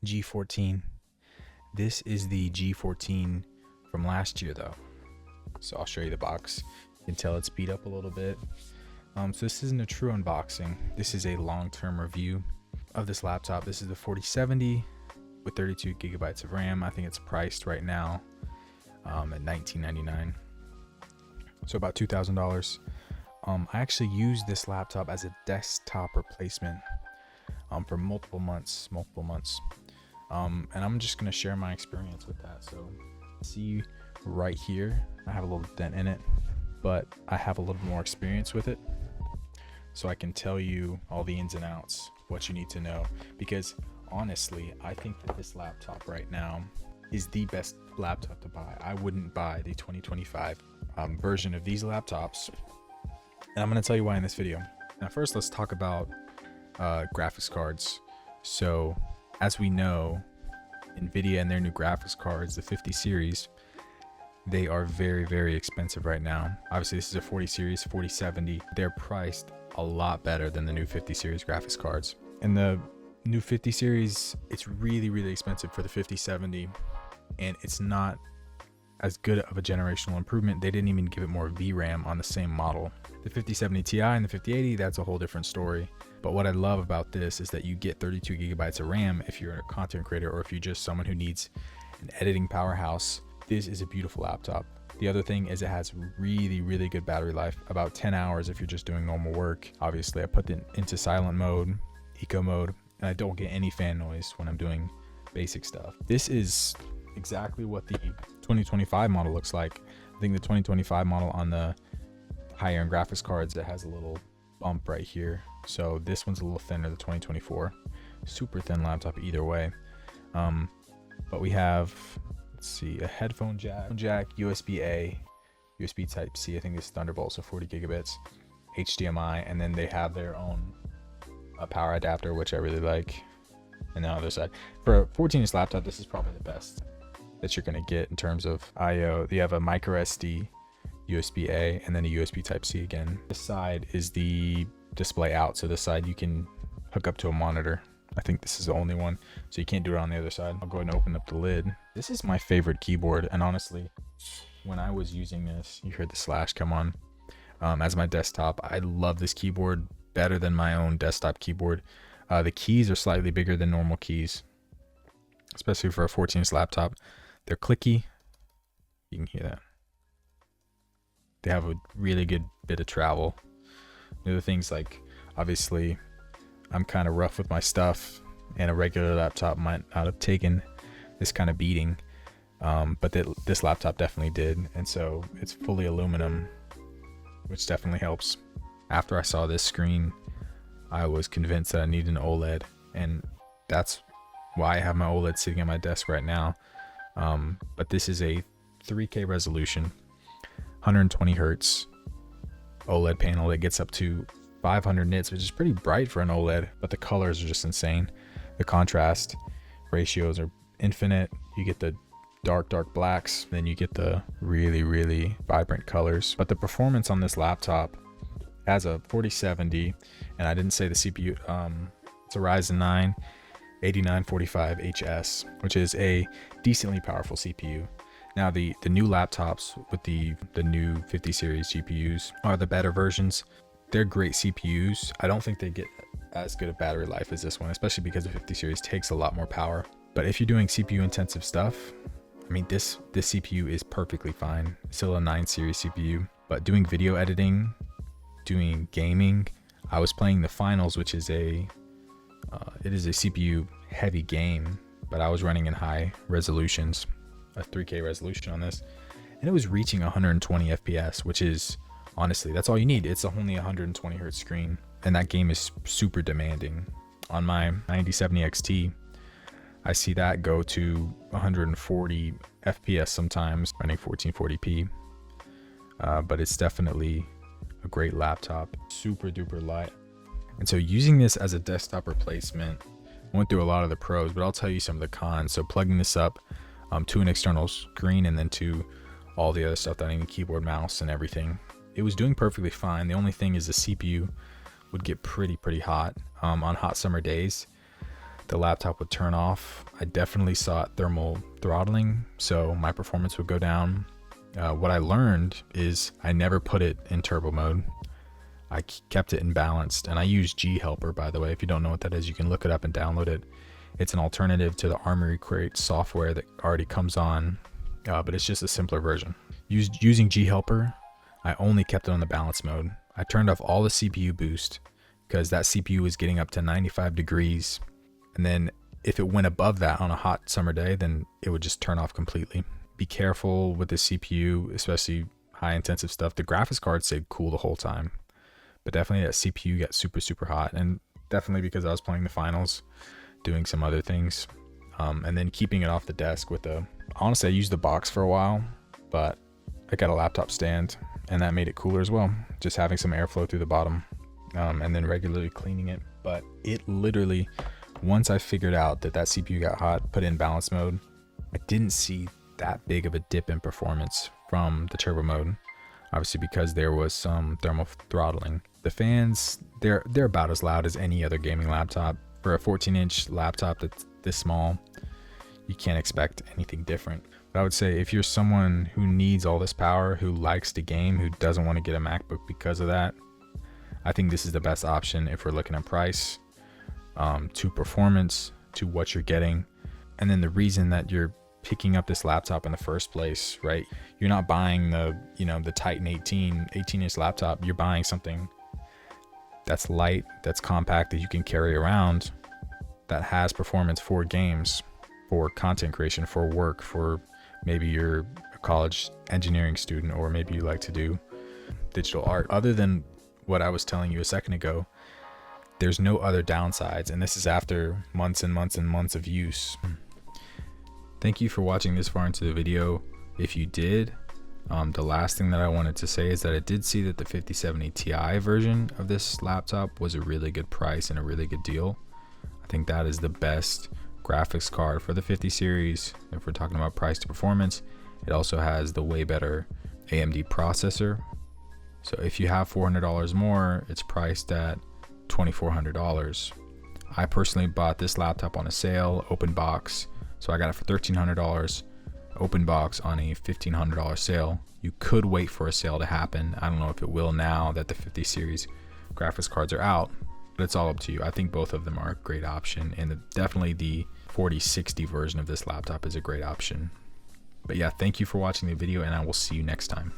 G14. This is the G14 from last year though. So I'll show you the box. You can tell it's beat up a little bit. So this isn't a true unboxing. This is a long-term review of this laptop. This is the 4070 with 32 gigabytes of RAM. I think it's priced right now at $19.99. So about $2,000. I actually used this laptop as a desktop replacement for multiple months. And I'm just gonna share my experience with that. So see right here, I have a little dent in it, but I have a little more experience with it. So I can tell you all the ins and outs, what you need to know. Because honestly, I think that this laptop right now is the best laptop to buy. I wouldn't buy the 2025 version of these laptops. And I'm gonna tell you why in this video. Now first, let's talk about graphics cards. So as we know, NVIDIA and their new graphics cards, the 50 series, they are very, very expensive right now. Obviously this is a 40 series, 4070. They're priced a lot better than the new 50 series graphics cards. And the new 50 series, it's really, really expensive for the 5070, and it's not as good of a generational improvement. They didn't even give it more VRAM on the same model. The 5070 Ti and the 5080, that's a whole different story. But what I love about this is that you get 32 gigabytes of RAM if you're a content creator, or if you're just someone who needs an editing powerhouse. This is a beautiful laptop. The other thing is it has really, really good battery life, about 10 hours if you're just doing normal work. Obviously I put it into silent mode, eco mode, and I don't get any fan noise when I'm doing basic stuff. This is exactly what the 2025 model looks like. I think the 2025 model on the higher end graphics cards, it has a little bump right here. So this one's a little thinner, the 2024. Super thin laptop either way. But we have, let's see, a headphone jack, USB-A, USB Type-C. I think this is Thunderbolt, so 40 gigabits, HDMI, and then they have their own power adapter, which I really like. And the other side, for a 14-inch laptop, this is probably the best that you're gonna get in terms of I/O. You have a micro SD, USB-A, and then a USB Type-C again. This side is the display out, so this side you can hook up to a monitor. I think this is the only one, so you can't do it on the other side. I'll go ahead and open up the lid. This is my favorite keyboard, and honestly, when I was using this, you heard the slash come on, as my desktop, I love this keyboard better than my own desktop keyboard. The keys are slightly bigger than normal keys, especially for a 14-inch laptop. They're clicky. You can hear that. They have a really good bit of travel. The other things, like, obviously, I'm kind of rough with my stuff, and a regular laptop might not have taken this kind of beating, but this laptop definitely did. And so it's fully aluminum, which definitely helps. After I saw this screen, I was convinced that I needed an OLED, and that's why I have my OLED sitting at my desk right now. But this is a 3K resolution, 120 hertz OLED panel that gets up to 500 nits, which is pretty bright for an OLED, but the colors are just insane. The contrast ratios are infinite. You get the dark blacks, then you get the really, really vibrant colors. But the performance on this laptop has a 4070, and I didn't say the CPU, it's a Ryzen 9 8945HS, which is a decently powerful CPU. Now the new laptops with the new 50 series GPUs are the better versions. They're great CPUs. I don't think they get as good a battery life as this one, especially because the 50 series takes a lot more power. But if you're doing CPU intensive stuff, I mean, this CPU is perfectly fine. It's still a 9 series CPU, but doing video editing, doing gaming, I was playing the finals, which is it is a CPU heavy game, but I was running in high resolutions, a 3K resolution on this, and it was reaching 120 FPS, which is, honestly, that's all you need. It's only 120 hertz screen, and that game is super demanding. On my 9070 XT, I see that go to 140 FPS sometimes, running 1440p. But it's definitely a great laptop, super duper light. And so using this as a desktop replacement, I went through a lot of the pros, but I'll tell you some of the cons. So plugging this up to an external screen, and then to all the other stuff, that I need, keyboard, mouse, and everything, it was doing perfectly fine. The only thing is the CPU would get pretty hot on hot summer days. the laptop would turn off. I definitely saw it thermal throttling, so my performance would go down. What I learned is I never put it in turbo mode. I kept it in balanced, and I use G Helper, by the way. If you don't know what that is, you can look it up and download it. It's an alternative to the Armory Crate software that already comes on, but it's just a simpler version. Using G Helper, I only kept it on the balance mode. I turned off all the CPU boost because that CPU was getting up to 95 degrees. And then if it went above that on a hot summer day, then it would just turn off completely. Be careful with the CPU, especially high intensive stuff. The graphics card stayed cool the whole time, but definitely that CPU got super hot, and definitely because I was playing the finals, doing some other things, and then keeping it off the desk with honestly, I used the box for a while, but I got a laptop stand and that made it cooler as well. Just having some airflow through the bottom, and then regularly cleaning it. But it literally, once I figured out that CPU got hot, put it in balance mode, I didn't see that big of a dip in performance from the turbo mode. Obviously because there was some thermal throttling. The fans, they're about as loud as any other gaming laptop. For a 14-inch laptop that's this small, you can't expect anything different. But I would say if you're someone who needs all this power, who likes to game, who doesn't want to get a MacBook because of that, I think this is the best option if we're looking at price, to performance, to what you're getting, and then the reason that you're picking up this laptop in the first place, right? You're not buying the Titan 18-inch laptop. You're buying something that's light, that's compact, that you can carry around, that has performance for games, for content creation, for work, for maybe you're a college engineering student, or maybe you like to do digital art. Other than what I was telling you a second ago, there's no other downsides, and this is after months and months and months of use. Thank you for watching this far into the video. If you did, the last thing that I wanted to say is that I did see that the 5070 Ti version of this laptop was a really good price and a really good deal. I think that is the best graphics card for the 50 series. If we're talking about price to performance, it also has the way better AMD processor. So if you have $400 more, it's priced at $2,400. I personally bought this laptop on a sale, open box. So I got it for $1,300, open box on a $1,500 sale. You could wait for a sale to happen. I don't know if it will now that the 50 series graphics cards are out, but it's all up to you. I think both of them are a great option, and definitely the 4060 version of this laptop is a great option. But yeah, thank you for watching the video, and I will see you next time.